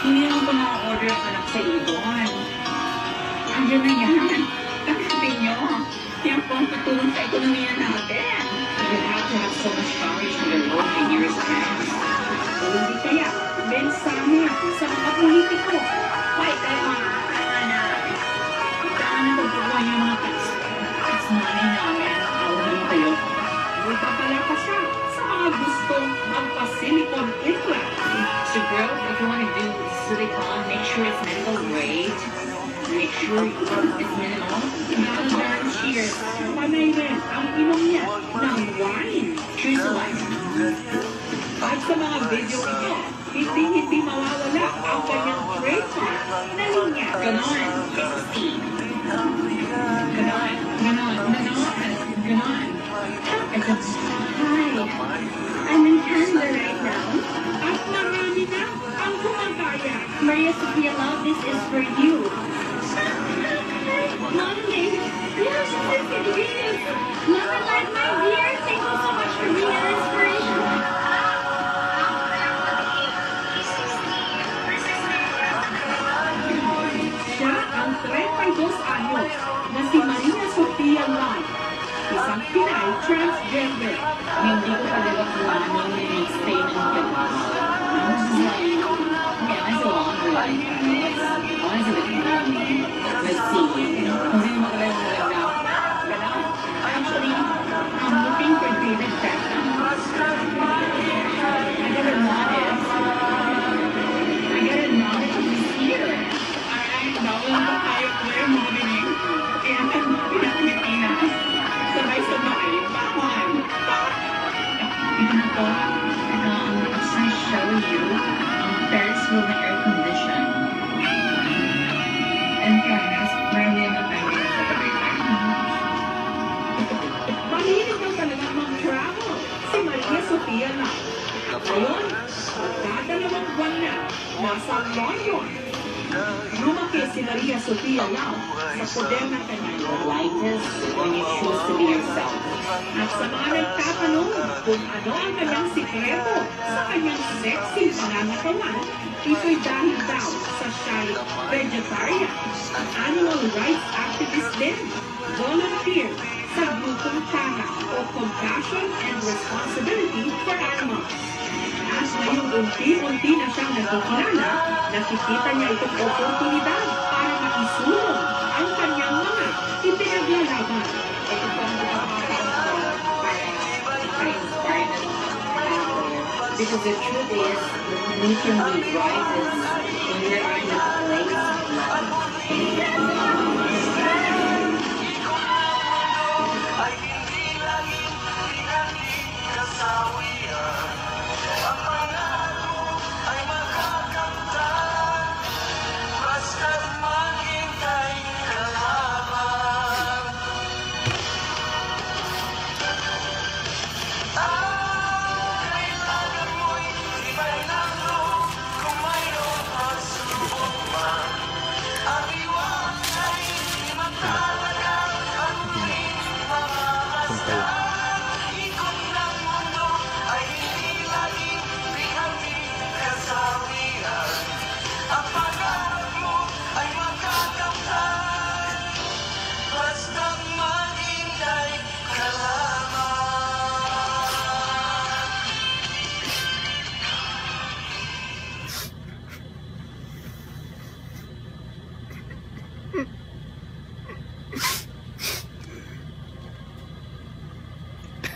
Hindi naman ito na-order ang anak sa ibon. Andiyan na yan. Tanggapin nyo. Yan po ang tutulong sa ekonomiya natin. You have to have so much courage to the road in years past. Hindi kaya, mensahe sa mga politiko. Why kayo mga anak? Saan na pagkukuha niyo mga tax money namin? Awin kayo. Huwag papalaka siya sa mga gustong magpa-silicon implant. So girl, if you want to do silicone, make sure it's medical grade. Make sure it's minimal. Now, cheers. Panay rin ang inom niya ng wine. Cheers to life. At sa mga video ito, hindi mawawala ang kanyang trademark na linya. Ganon. Ganon. Hi, I'm in Canada right now. At marami na ang gumagaya. Maria Sophia Love, this is for you. Mommy, you're so serious. Love and life, my dear. Thank you so much for being an inspiration. Siya ang 32 anyos na si Maria Sophia Love. Isang Pinay transgender. Hindi ko talaga kung ano yung statement ko. Yeah, that's a long way. Honestly, let's see. Kung sino magaling maganda. Actually, I'm looking for David Beckham. I got a notice this year. Alright, bawal na tayo player modeling. Kaya ang Pilipinas. Sabay-sabay, bawal. Ito na po. I'm going to show you Ferris wheel na air condition. And fairness, marami naman tayo sa Tagaytay. Mahilig daw talaga mag-travel si Maria Sophia na. Ngayon, magdadalawang buwan na nasa London. Lumaki si Maria Sophia Lau sa poder ng kanyang lightest when you choose to be yourself. At sa mga nagtatanong kung ano ang kanyang sikreto sa kanyang sexy pangangatawan, ito'y dahil daw sa siya'y vegetarian at animal rights activist din. Volunteer sa grupong TANA o Compassion and Responsibility for Animals. At ngayong unti-unti na siyang nagkikilala, nakikita niya itong oportunidad para maisulong ang kanyang mga ipinaglalaban. Ito po ang because the truth is, we can be right when we're in a place of love.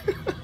Ha ha ha.